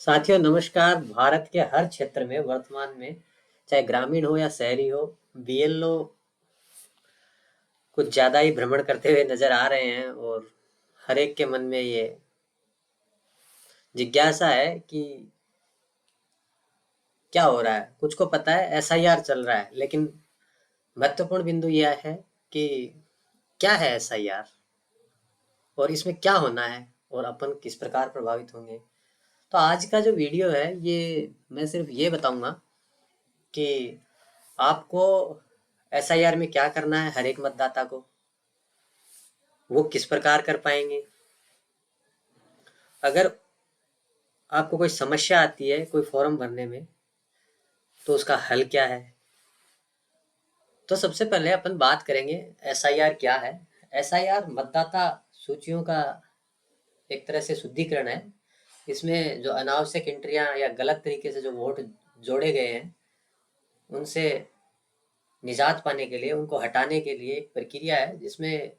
साथियों नमस्कार। भारत के हर क्षेत्र में वर्तमान में चाहे ग्रामीण हो या शहरी हो, बीएलओ कुछ ज्यादा ही भ्रमण करते हुए नजर आ रहे हैं और हर एक के मन में ये जिज्ञासा है कि क्या हो रहा है। कुछ को पता है एसआईआर चल रहा है, लेकिन महत्वपूर्ण बिंदु यह है कि क्या है एसआईआर और इसमें क्या होना है और अपन किस प्रकार प्रभावित होंगे। तो आज का जो वीडियो है ये मैं सिर्फ ये बताऊंगा कि आपको एसआईआर में क्या करना है। हर एक मतदाता को वो किस प्रकार कर पाएंगे। अगर आपको कोई समस्या आती है कोई फॉर्म भरने में तो उसका हल क्या है। तो सबसे पहले अपन बात करेंगे एसआईआर क्या है। एसआईआर मतदाता सूचियों का एक तरह से शुद्धिकरण है। इसमें जो अनावश्यक एंट्रियां या गलत तरीके से जो वोट जोड़े गए हैं उनसे निजात पाने के लिए, उनको हटाने के लिए एक प्रक्रिया है जिसमें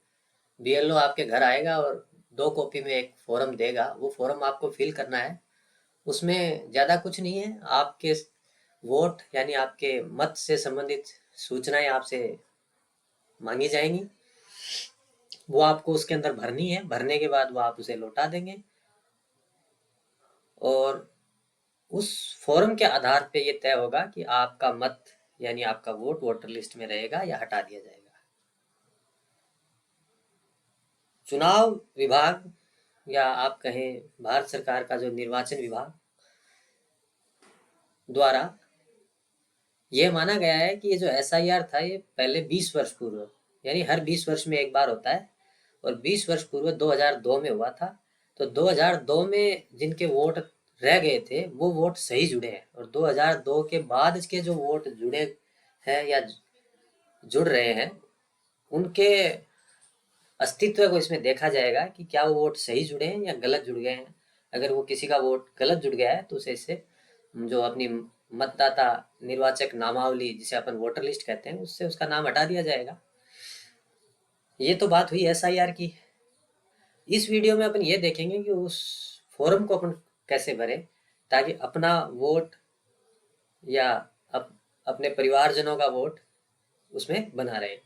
बीएलओ आपके घर आएगा और 2 कॉपी में एक फॉर्म देगा। वो फॉर्म आपको फिल करना है। उसमें ज़्यादा कुछ नहीं है। आपके वोट यानी आपके मत से संबंधित सूचनाएं आपसे मांगी जाएंगी। वो आपको उसके अंदर भरनी है। भरने के बाद वो आप उसे लौटा देंगे और उस फॉर्म के आधार पे ये तय होगा कि आपका मत यानी आपका वोट वोटर लिस्ट में रहेगा या हटा दिया जाएगा। चुनाव विभाग या आप कहें भारत सरकार का जो निर्वाचन विभाग द्वारा ये माना गया है कि ये जो एसआईआर था ये पहले 20 वर्ष पूर्व यानी हर 20 वर्ष में एक बार होता है और 20 वर्ष पूर्व 2002 में हुआ था। तो 2002 में जिनके वोट रह गए थे वो वोट सही जुड़े हैं और 2002 के बाद इसके जो वोट जुड़े हैं या जुड़ रहे हैं उनके अस्तित्व को इसमें देखा जाएगा कि क्या वो वोट सही जुड़े हैं या गलत जुड़ गए हैं। अगर वो किसी का वोट गलत जुड़ गया है तो उसे इससे जो अपनी मतदाता निर्वाचक नामावली जिसे अपन वोटर लिस्ट कहते हैं उससे उसका नाम हटा दिया जाएगा। ये तो बात हुई एसआईआर की। इस वीडियो में अपन ये देखेंगे कि उस फॉर्म को अपन कैसे भरें ताकि अपना वोट या अपने परिवारजनों का वोट उसमें बना रहे।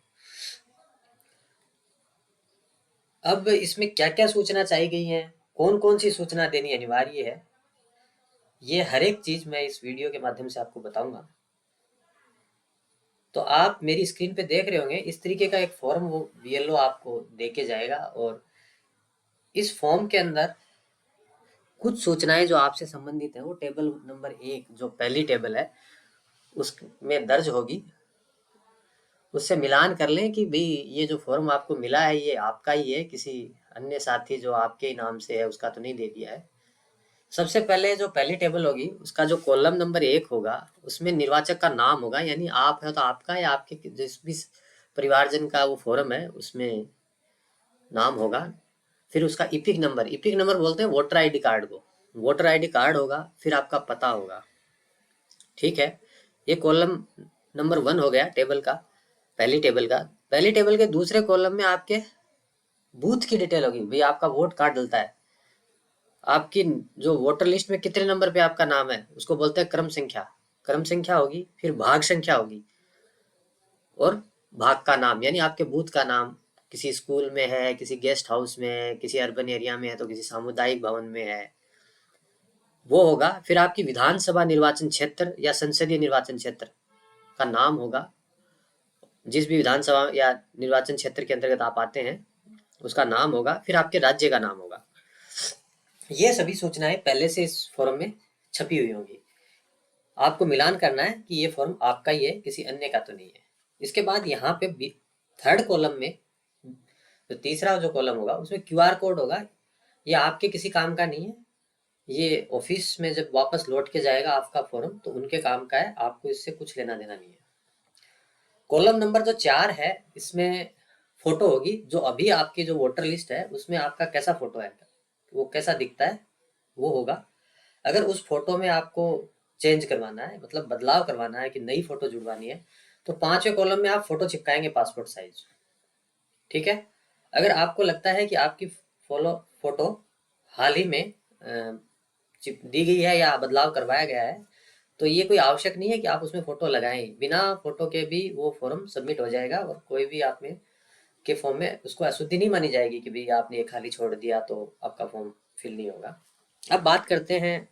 अब इसमें क्या क्या सूचना चाहिए गई है, कौन कौन सी सूचना देनी अनिवार्य है, ये हर एक चीज मैं इस वीडियो के माध्यम से आपको बताऊंगा। तो आप मेरी स्क्रीन पे देख रहे होंगे इस तरीके का एक फॉर्म वो बीएलओ आपको दे के जाएगा और इस फॉर्म के अंदर कुछ सूचनाएं जो आपसे संबंधित है वो टेबल नंबर 1 जो पहली टेबल है उसमें दर्ज होगी। उससे मिलान कर लें कि भाई ये जो फॉर्म आपको मिला है ये आपका ही है, किसी अन्य साथी जो आपके ही नाम से है उसका तो नहीं दे दिया है। सबसे पहले जो पहली टेबल होगी उसका जो कॉलम नंबर 1 होगा उसमें निर्वाचक का नाम होगा यानी आप है तो आपका या आपके जिस भी परिवारजन का वो फॉर्म है उसमें नाम होगा। फिर उसका इपिक नंबर बोलते हैं वोटर आईडी कार्ड को। वोटर आईडी कार्ड होगा, फिर आपका पता होगा। ठीक है, ये कॉलम नंबर 1 हो गया टेबल का, पहली टेबल का। पहली टेबल के दूसरे कॉलम में आपके बूथ की डिटेल होगी। भाई आपका वोट कार्ड डलता है, आपकी जो वोटर लिस्ट में कितने नंबर पे आपका नाम है उसको बोलते हैं क्रम संख्या। क्रम संख्या होगी, फिर भाग संख्या होगी और भाग का नाम यानी आपके बूथ का नाम। किसी स्कूल में है, किसी गेस्ट हाउस में है, किसी अर्बन एरिया में है तो किसी सामुदायिक भवन में है वो होगा। फिर आपकी विधानसभा निर्वाचन क्षेत्र या संसदीय निर्वाचन क्षेत्र का नाम होगा। जिस भी विधानसभा या निर्वाचन क्षेत्र के अंतर्गत आप आते हैं उसका नाम होगा। फिर आपके राज्य का नाम होगा। ये सभी सूचनाएं पहले से इस फॉर्म में छपी हुई होंगी। आपको मिलान करना है कि ये फॉर्म आपका ही है, किसी अन्य का तो नहीं है। इसके बाद यहाँ पे थर्ड कॉलम में जो तीसरा जो कॉलम होगा उसमें क्यूआर कोड होगा। ये आपके किसी काम का नहीं है, ये ऑफिस में जब वापस लौट के जाएगा आपका फॉर्म तो उनके काम का है, आपको इससे कुछ लेना देना नहीं है। कॉलम नंबर जो 4 है इसमें फोटो होगी। जो अभी आपकी जो वोटर लिस्ट है उसमें आपका कैसा फोटो है, वो कैसा दिखता है वो होगा। अगर उस फोटो में आपको चेंज करवाना है मतलब बदलाव करवाना है कि नई फोटो जुड़वानी है तो 5वें कॉलम में आप फोटो चिपकाएंगे पासपोर्ट साइज। ठीक है। अगर आपको लगता है कि आपकी फोटो हाल ही में दी गई है या बदलाव करवाया गया है, तो ये कोई आवश्यक नहीं है कि आप उसमें फ़ोटो लगाएँ। बिना फ़ोटो के भी वो फ़ॉर्म सबमिट हो जाएगा और कोई भी आप में के फॉर्म में उसको अशुद्धि नहीं मानी जाएगी कि भई आपने ये खाली छोड़ दिया तो आपका फॉर्म फिल नहीं होगा। अब बात करते हैं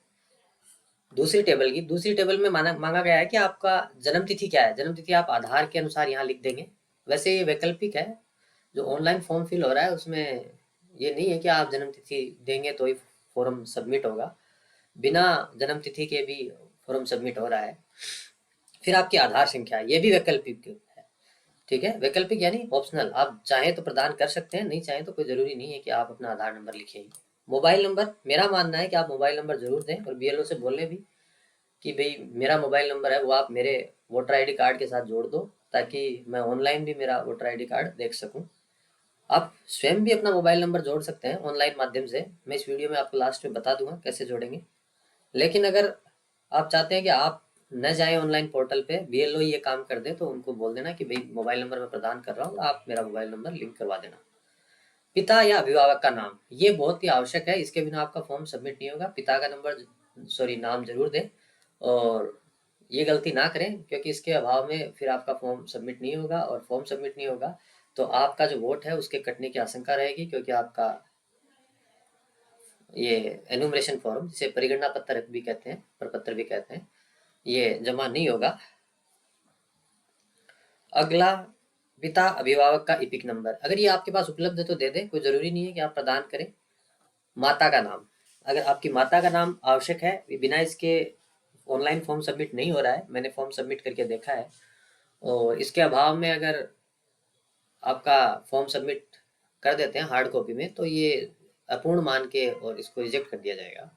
दूसरी टेबल की। दूसरी टेबल में मांगा गया है कि आपका जन्म तिथि क्या है। जन्म तिथि आप आधार के अनुसार यहाँ लिख देंगे। वैसे ये वैकल्पिक है, जो ऑनलाइन फॉर्म फिल हो रहा है उसमें ये नहीं है कि आप जन्म तिथि देंगे तो ही फॉर्म सबमिट होगा। बिना जन्म तिथि के भी फॉर्म सबमिट हो रहा है। फिर आपकी आधार संख्या, ये भी वैकल्पिक है। ठीक है, वैकल्पिक यानी ऑप्शनल, आप चाहें तो प्रदान कर सकते हैं, नहीं चाहें तो कोई ज़रूरी नहीं है कि आप अपना आधार नंबर लिखें। मोबाइल नंबर, मेरा मानना है कि आप मोबाइल नंबर ज़रूर दें और बीएलओ से बोलें भी कि भई मेरा मोबाइल नंबर है वो आप मेरे वोटर आईडी कार्ड के साथ जोड़ दो, ताकि मैं ऑनलाइन भी मेरा वोटर आईडी कार्ड देख सकूं। आप स्वयं भी अपना मोबाइल नंबर जोड़ सकते हैं ऑनलाइन माध्यम से। मैं इस वीडियो में आपको लास्ट में बता दूंगा कैसे जोड़ेंगे। लेकिन अगर आप चाहते हैं कि आप न जाएं ऑनलाइन पोर्टल पे, बीएलओ ये काम कर दे, तो उनको बोल देना कि भाई मोबाइल नंबर मैं प्रदान कर रहा हूँ, आप मेरा मोबाइल नंबर लिंक करवा देना। पिता या अभिभावक का नाम, ये बहुत ही आवश्यक है, इसके बिना आपका फॉर्म सबमिट नहीं होगा। पिता का नंबर सॉरी नाम जरूर दें और ये गलती ना करें, क्योंकि इसके अभाव में फिर आपका फॉर्म सबमिट नहीं होगा और फॉर्म सबमिट नहीं होगा तो आपका जो वोट है उसके कटने की आशंका रहेगी, क्योंकि आपका ये एनुमरेशन फॉर्म, जिसे परिगणना पत्र भी कहते हैं, प्रपत्र भी कहते हैं, ये जमा नहीं होगा। अगला, पिता अभिभावक का इपिक नंबर, अगर ये आपके पास उपलब्ध है तो दे दें, कोई ज़रूरी नहीं है कि आप प्रदान करें। माता का नाम, अगर आपकी माता का नाम आवश्यक है, बिना इसके ऑनलाइन फॉर्म सबमिट नहीं हो रहा है, मैंने फॉर्म सबमिट करके देखा है। और इसके अभाव में अगर आपका फॉर्म सबमिट कर देते हैं हार्ड कॉपी में, तो ये अपूर्ण मान के और इसको रिजेक्ट कर दिया जाएगा।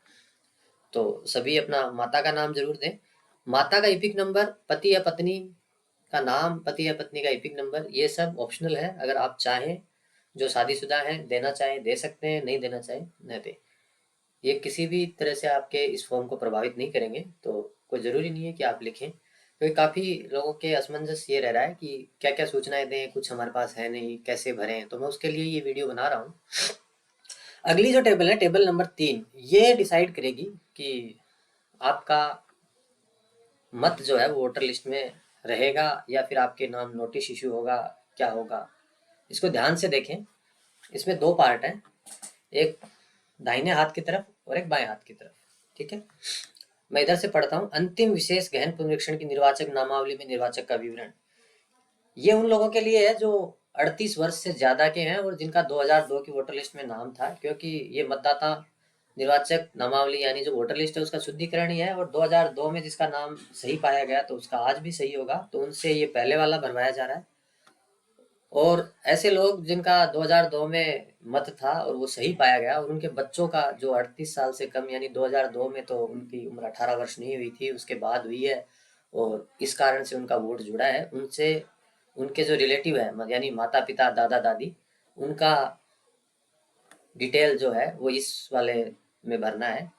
तो सभी अपना माता का नाम जरूर दें। माता का इपिक नंबर, पति या पत्नी का नाम, पति या पत्नी का इपिक नंबर, ये सब ऑप्शनल है। अगर आप चाहें, जो शादीशुदा हैं, देना चाहें दे सकते हैं, नहीं देना चाहें न दें। ये किसी भी तरह से आपके इस फॉर्म को प्रभावित नहीं करेंगे, तो कोई ज़रूरी नहीं है कि आप लिखें। क्योंकि काफ़ी लोगों के असमंजस ये रह रहा है कि क्या क्या सूचनाएं दें, कुछ हमारे पास है नहीं, कैसे भरें, तो मैं उसके लिए ये वीडियो बना रहा हूँ। अगली जो टेबल है, टेबल नंबर 3, ये डिसाइड करेगी कि आपका मत जो है वो वोटर लिस्ट में रहेगा या फिर आपके नाम नोटिस इशू होगा, क्या होगा। इसको ध्यान से देखें। इसमें दो पार्ट हैं, एक दाहिने हाथ की तरफ और एक बाएं हाथ की तरफ। ठीक है, मैं इधर से पढ़ता हूँ। अंतिम विशेष गहन पुनरीक्षण की निर्वाचक नामावली में निर्वाचक का विवरण, ये उन लोगों के लिए है जो 38 वर्ष से ज्यादा के हैं और जिनका 2002 की वोटर लिस्ट में नाम था, क्योंकि ये मतदाता निर्वाचक नामावली यानी जो वोटर लिस्ट है उसका शुद्धिकरण ही है, और 2002 में जिसका नाम सही पाया गया तो उसका आज भी सही होगा, तो उनसे ये पहले वाला भरवाया जा रहा है। और ऐसे लोग जिनका 2002 में मत था और वो सही पाया गया, और उनके बच्चों का जो 38 साल से कम, यानी 2002 में तो उनकी उम्र 18 वर्ष नहीं हुई थी, उसके बाद हुई है और इस कारण से उनका वोट जुड़ा है, उनसे उनके जो रिलेटिव है यानी माता पिता दादा दादी, उनका डिटेल जो है वो इस वाले में भरना है,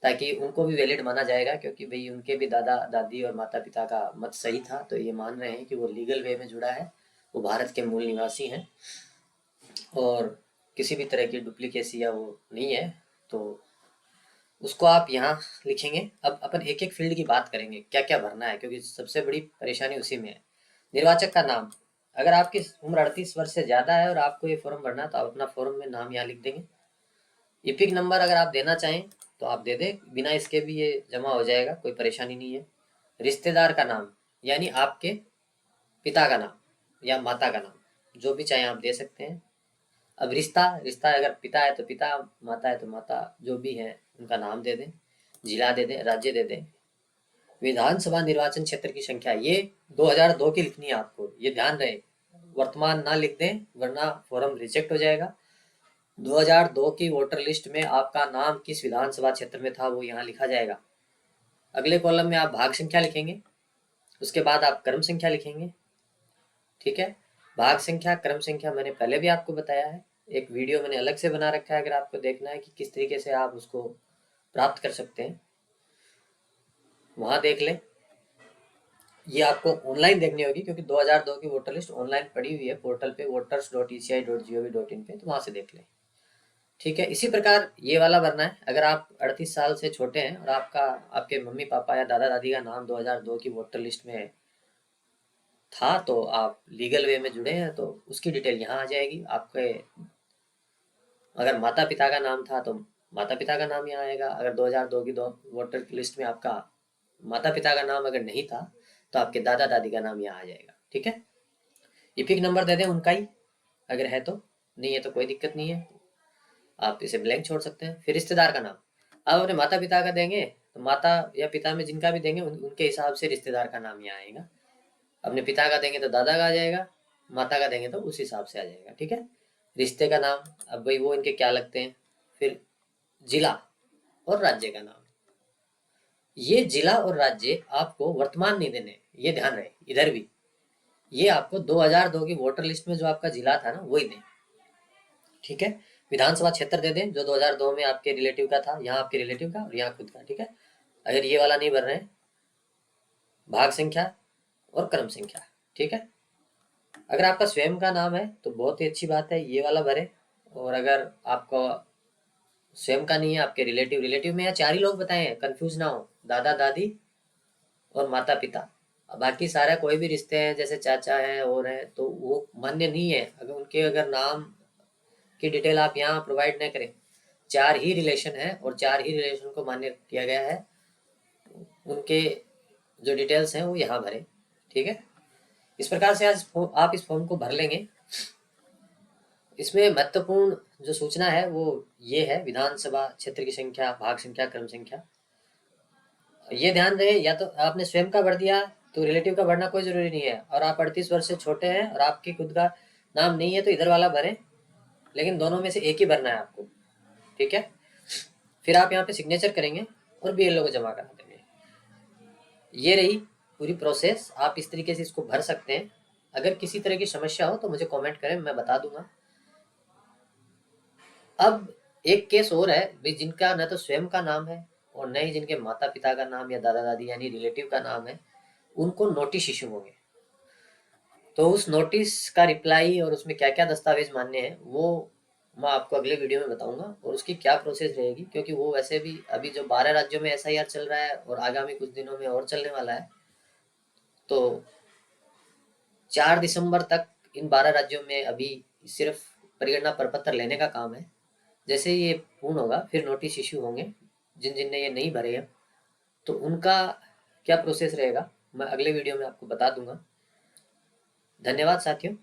ताकि उनको भी वैलिड माना जाएगा, क्योंकि भाई उनके भी दादा दादी और माता पिता का मत सही था, तो ये मान रहे हैं कि वो लीगल वे में जुड़ा है, वो भारत के मूल निवासी हैं और किसी भी तरह की डुप्लीकेसी या वो नहीं है। तो उसको आप यहाँ लिखेंगे। अब अपन एक एक फील्ड की बात करेंगे, क्या क्या भरना है, क्योंकि सबसे बड़ी परेशानी उसी में है। निर्वाचक का नाम, अगर आपकी उम्र 38 वर्ष से ज़्यादा है और आपको ये फॉर्म भरना है तो आप अपना फॉर्म में नाम यहाँ लिख देंगे। इपिक नंबर अगर आप देना चाहें तो आप दे दें, बिना इसके भी ये जमा हो जाएगा, कोई परेशानी नहीं है। रिश्तेदार का नाम, यानी आपके पिता का नाम या माता का नाम, जो भी चाहे आप दे सकते हैं। अब रिश्ता, रिश्ता अगर पिता है तो पिता, माता है तो माता, जो भी है उनका नाम दे दें, जिला दे दें, राज्य दे दें। विधानसभा निर्वाचन क्षेत्र की संख्या, ये 2002 की लिखनी है आपको, ये ध्यान रहे, वर्तमान ना लिख दें वरना फॉर्म रिजेक्ट हो जाएगा। 2002 की वोटर लिस्ट में आपका नाम किस विधानसभा क्षेत्र में था वो यहाँ लिखा जाएगा। अगले कॉलम में आप भाग संख्या लिखेंगे, उसके बाद आप क्रम संख्या लिखेंगे। ठीक है, भाग संख्या क्रम संख्या मैंने पहले भी आपको बताया है, एक वीडियो मैंने अलग से बना रखा है, अगर आपको देखना है कि किस तरीके से आप उसको प्राप्त कर सकते हैं वहां देख लें। ये आपको ऑनलाइन देखनी होगी, क्योंकि 2002 की वोटर लिस्ट ऑनलाइन पड़ी हुई है पोर्टल पे, voters.eci.gov.in पे, तो वहां से देख लें। ठीक है। इसी प्रकार ये वाला भरना है। अगर आप 38 साल से छोटे हैं और आपके मम्मी पापा या दादा दादी का नाम 2002 की वोटर लिस्ट में था, तो आप लीगल वे में जुड़े हैं, तो उसकी डिटेल यहाँ आ जाएगी। आपके अगर माता पिता का नाम था तो माता पिता का नाम यहाँ आएगा। अगर 2002 की दो वोटर लिस्ट में आपका माता पिता का नाम अगर नहीं था, तो आपके दादा दादी का नाम यहाँ आ जाएगा। ठीक है। इपिक नंबर दे दें उनका ही, अगर है तो। नहीं है तो कोई दिक्कत नहीं है, आप इसे ब्लैंक छोड़ सकते हैं। फिर रिश्तेदार का नाम, आप अपने माता पिता का देंगे तो माता या पिता में जिनका भी देंगे उनके हिसाब से रिश्तेदार का नाम यहाँ आएगा। अपने पिता का देंगे तो दादा का आ जाएगा, माता का देंगे तो उस हिसाब से आ जाएगा। ठीक है। रिश्ते का नाम, अब भाई वो इनके क्या लगते हैं। फिर जिला और राज्य का नाम। ये जिला और राज्य आपको वर्तमान नहीं देने, ये ध्यान रहे इधर भी। ये आपको 2002 की वोटर लिस्ट में जो आपका जिला था ना, वही दें। ठीक है। विधानसभा क्षेत्र दे दें जो 2002 में आपके रिलेटिव का था, यहाँ आपके रिलेटिव का और यहाँ खुद का। ठीक है। अगर ये वाला नहीं भर रहे हैं, भाग संख्या और क्रम संख्या। ठीक है। अगर आपका स्वयं का नाम है तो बहुत ही अच्छी बात है, ये वाला भरे। और अगर आपको स्वयं का नहीं है, आपके रिलेटिव रिलेटिव में या चार ही लोग बताएं, कंफ्यूज ना हो, दादा दादी और माता पिता। बाकी सारा कोई भी रिश्ते हैं जैसे चाचा है और है, तो वो मान्य नहीं है। अगर उनके अगर नाम की डिटेल आप यहाँ प्रोवाइड न करें। चार ही रिलेशन है और चार ही रिलेशन को मान्य किया गया है, उनके जो डिटेल्स हैं वो यहाँ भरें। ठीक है। इस प्रकार से आज आप इस फॉर्म को भर लेंगे। इसमें महत्वपूर्ण जो सूचना है वो ये है, विधानसभा क्षेत्र की संख्या, भाग संख्या, क्रम संख्या। ये ध्यान रहे, या तो आपने स्वयं का भर दिया तो रिलेटिव का भरना कोई जरूरी नहीं है। और आप 38 वर्ष से छोटे हैं और आपके खुद का नाम नहीं है तो इधर वाला भरें, लेकिन दोनों में से एक ही भरना है आपको। ठीक है। फिर आप यहाँ पे सिग्नेचर करेंगे और बीएलओ को जमा करा देंगे। ये रही पूरी प्रोसेस, आप इस तरीके से इसको भर सकते हैं। अगर किसी तरह की समस्या हो तो मुझे कमेंट करें, मैं बता दूंगा। अब एक केस और है भाई, जिनका न तो स्वयं का नाम है और न ही जिनके माता पिता का नाम या दादा दादी यानी रिलेटिव का नाम है, उनको नोटिस इशू होंगे। तो उस नोटिस का रिप्लाई और उसमें क्या क्या दस्तावेज मान्य है वो मैं आपको अगले वीडियो में बताऊंगा, और उसकी क्या प्रोसेस रहेगी। क्योंकि वो वैसे भी अभी जो 12 राज्यों में एसआईआर चल रहा है और आगामी कुछ दिनों में और चलने वाला है, तो 4 दिसंबर तक इन 12 राज्यों में अभी सिर्फ परिगणना प्रपत्र लेने का काम है। जैसे ये पूर्ण होगा फिर नोटिस इश्यू होंगे। जिन जिन ने ये नहीं भरे हैं तो उनका क्या प्रोसेस रहेगा मैं अगले वीडियो में आपको बता दूंगा। धन्यवाद साथियों।